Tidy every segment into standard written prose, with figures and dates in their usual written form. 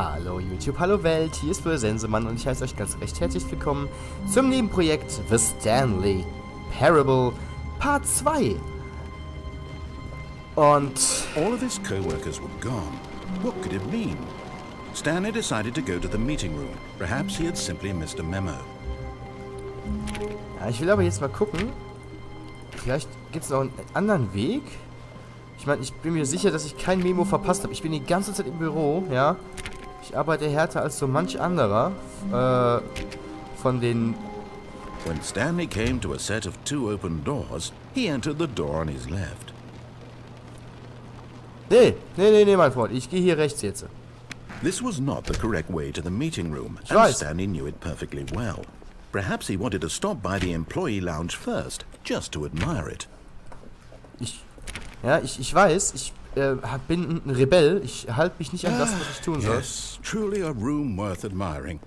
Hallo YouTube, hallo Welt, hier ist der Sensemann und ich heiße euch ganz recht herzlich willkommen zum Nebenprojekt The Stanley Parable Part 2. Und all of his co-workers were gone. What could it mean? Stanley decided to go to the meeting room. Perhaps he had simply missed a memo. ja, ich will aber jetzt mal gucken. Vielleicht gibt es noch einen anderen Weg. Ich meine, ich bin mir sicher, dass ich kein Memo verpasst habe. Ich bin die ganze Zeit im Büro, ja. Ich arbeite härter als so manch anderer von den... When Stanley came to a set of two open doors, he entered the door on his left. Nee, mein Freund. Ich gehe hier rechts jetzt. This was not the correct way to the meeting room, and Right. Stanley knew it perfectly well. Perhaps he wanted to stop by the employee lounge first, just to admire it. Ich weiß, ich bin ein Rebell. Ich halte mich nicht an das, was ich tun soll. Yes, truly a room worth admiring.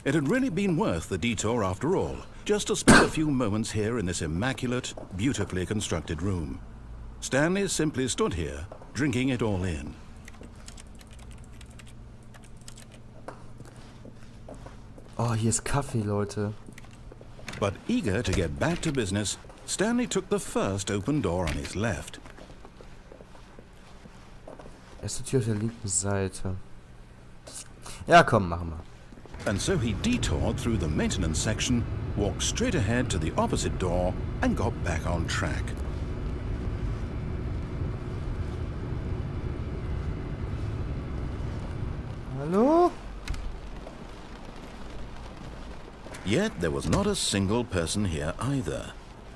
It had really been worth the detour after all, just to spend a few moments here in this immaculate, beautifully constructed room. Stanley simply stood here, drinking it all in. Oh, hier ist Kaffee, Leute. But eager to get back to business, Stanley took the first open door on his left. Erste Tür auf der linken Seite. Ja, komm, machen wir. And so he detoured through the maintenance section, walked straight ahead to the opposite door, and got back on track. Hallo? Yet there was not a single person here either.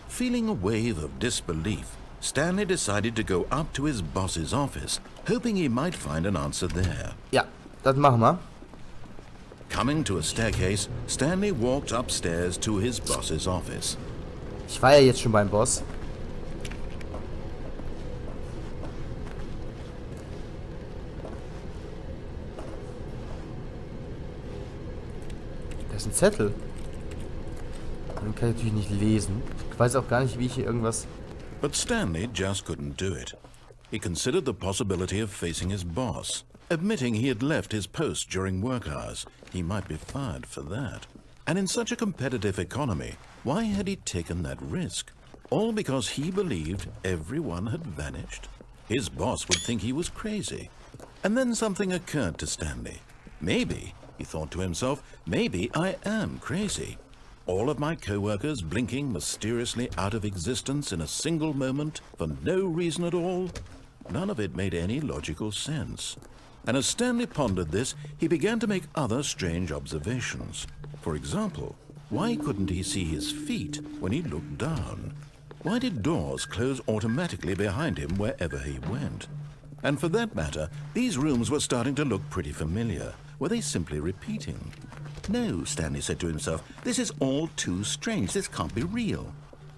Feeling a wave of disbelief, Stanley decided to go up to his boss's office, hoping he might find an answer there. Ja, das machen wir. Coming to a staircase, Stanley walked upstairs to his boss's office. Ich war ja jetzt schon beim Boss. Da ist ein Zettel. Den kann ich natürlich nicht lesen. Ich weiß auch gar nicht, wie ich hier irgendwas... But Stanley just couldn't do it. He considered the possibility of facing his boss, admitting he had left his post during work hours. He might be fired for that. And in such a competitive economy, why had he taken that risk? All because he believed everyone had vanished? His boss would think he was crazy. And then something occurred to Stanley. Maybe, he thought to himself, maybe I am crazy. All of my co-workers blinking mysteriously out of existence in a single moment for no reason at all? None of it made any logical sense. And as Stanley pondered this, he began to make other strange observations. For example, why couldn't he see his feet when he looked down? Why did doors close automatically behind him wherever he went? And for that matter, these rooms were starting to look pretty familiar. Were they simply repeating? No, Stanley said to himself, this is all too strange. This can't be real.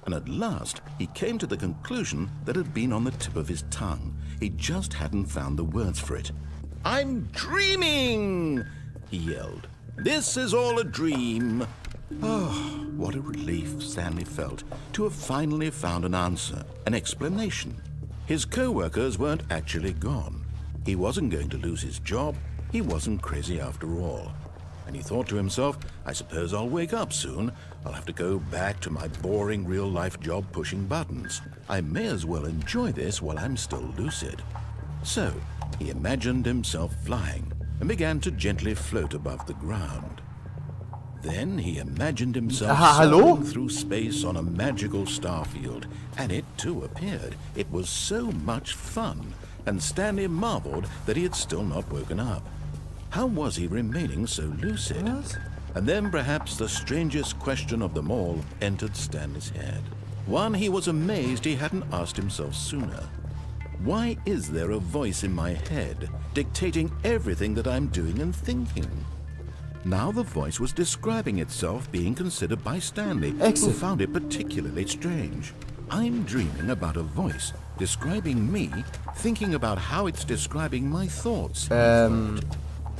And at last, he came to the conclusion that had been on the tip of his tongue. He just hadn't found the words for it. I'm dreaming, he yelled. This is all a dream. Oh, what a relief Stanley felt to have finally found an answer, an explanation. His co-workers weren't actually gone. He wasn't going to lose his job. He wasn't crazy after all. And he thought to himself, I suppose I'll wake up soon. I'll have to go back to my boring real-life job pushing buttons. I may as well enjoy this while I'm still lucid. So, he imagined himself flying and began to gently float above the ground. Then he imagined himself soaring through space on a magical starfield, and it too appeared. It was so much fun, and Stanley marveled that he had still not woken up. How was he remaining so lucid? What? And then perhaps the strangest question of them all entered Stanley's head. One he was amazed he hadn't asked himself sooner. Why is there a voice in my head dictating everything that I'm doing and thinking? Now the voice was describing itself being considered by Stanley, who found it particularly strange. I'm dreaming about a voice describing me, thinking about how it's describing my thoughts.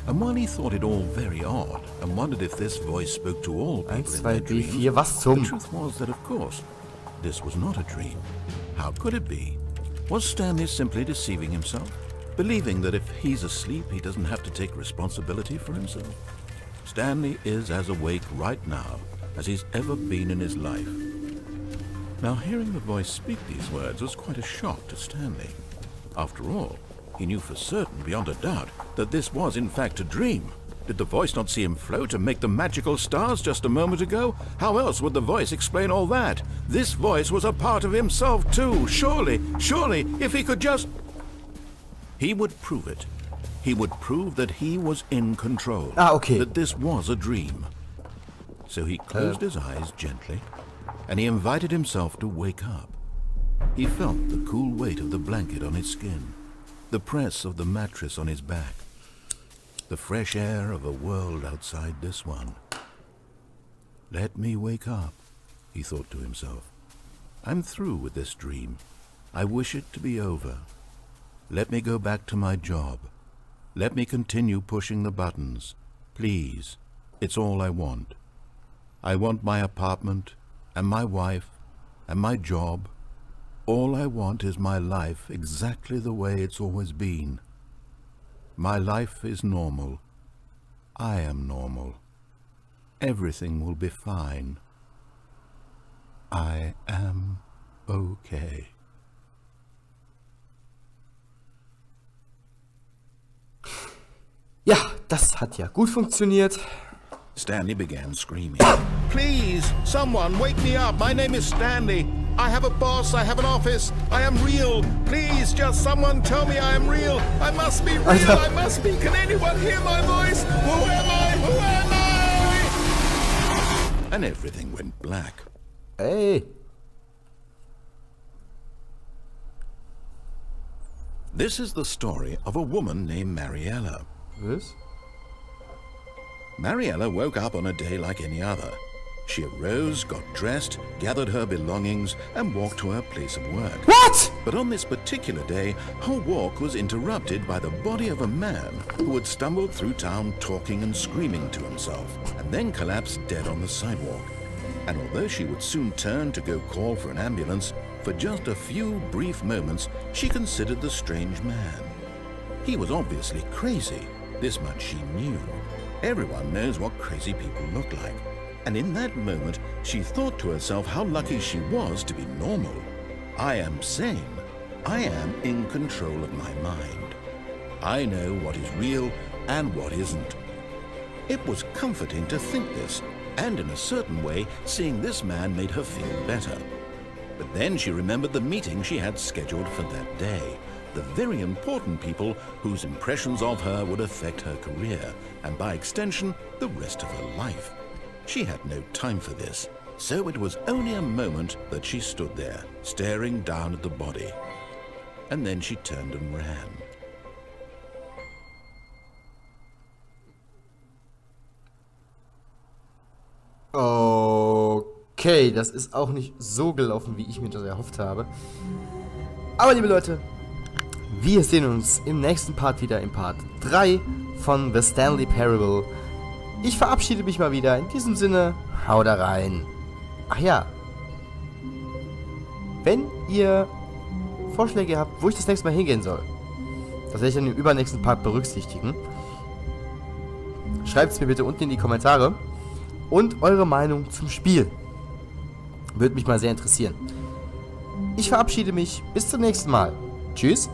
And while he thought it all very odd, and wondered if this voice spoke to all people in their dreams, the truth was that, of course, this was not a dream. How could it be? Was Stanley simply deceiving himself? believing that if he's asleep, he doesn't have to take responsibility for himself. Stanley is as awake right now as he's ever been in his life. Now, hearing the voice speak these words was quite a shock to Stanley. After all, he knew for certain, beyond a doubt, that this was in fact a dream. Did the voice not see him float and make the magical stars just a moment ago? How else would the voice explain all that? This voice was a part of himself too. Surely, if he could just... He would prove it. He would prove that he was in control. Okay. That this was a dream. So he closed his eyes gently, and he invited himself to wake up. He felt the cool weight of the blanket on his skin, the press of the mattress on his back, the fresh air of a world outside this one. Let me wake up, he thought to himself. I'm through with this dream. I wish it to be over. Let me go back to my job. Let me continue pushing the buttons. Please, it's all I want. I want my apartment, and my wife, and my job. All I want is my life exactly the way it's always been. My life is normal. I am normal. Everything will be fine. I am okay. Ja, das hat ja gut funktioniert. Stanley began screaming. Please, someone, wake me up. My name is Stanley. I have a boss. I have an office. I am real. Please, just someone tell me I am real. I must be real. I must be. Can anyone hear my voice? Who am I? Who am I? And everything went black. Hey. This is the story of a woman named Mariella. Was? Mariella woke up on a day like any other. She arose, got dressed, gathered her belongings, and walked to her place of work. What? But on this particular day, her walk was interrupted by the body of a man who had stumbled through town talking and screaming to himself, and then collapsed dead on the sidewalk. And although she would soon turn to go call for an ambulance, for just a few brief moments, she considered the strange man. He was obviously crazy. This much she knew. Everyone knows what crazy people look like. And in that moment, she thought to herself how lucky she was to be normal. I am sane. I am in control of my mind. I know what is real and what isn't. It was comforting to think this, and in a certain way, seeing this man made her feel better. But then she remembered the meeting she had scheduled for that day. The very important people whose impressions of her would affect her career, and by extension, the rest of her life. She had no time for this, so it was only a moment that she stood there, staring down at the body. And then she turned and ran. Okay, das ist auch nicht so gelaufen, wie ich mir das erhofft habe. Aber liebe Leute, wir sehen uns im nächsten Part wieder, im Part 3 von The Stanley Parable. Ich verabschiede mich mal wieder. In diesem Sinne, haut da rein. Ach ja. Wenn ihr Vorschläge habt, wo ich das nächste Mal hingehen soll, das werde ich dann im übernächsten Part berücksichtigen. Schreibt es mir bitte unten in die Kommentare. Und eure Meinung zum Spiel. Würde mich mal sehr interessieren. Ich verabschiede mich. Bis zum nächsten Mal. Tschüss.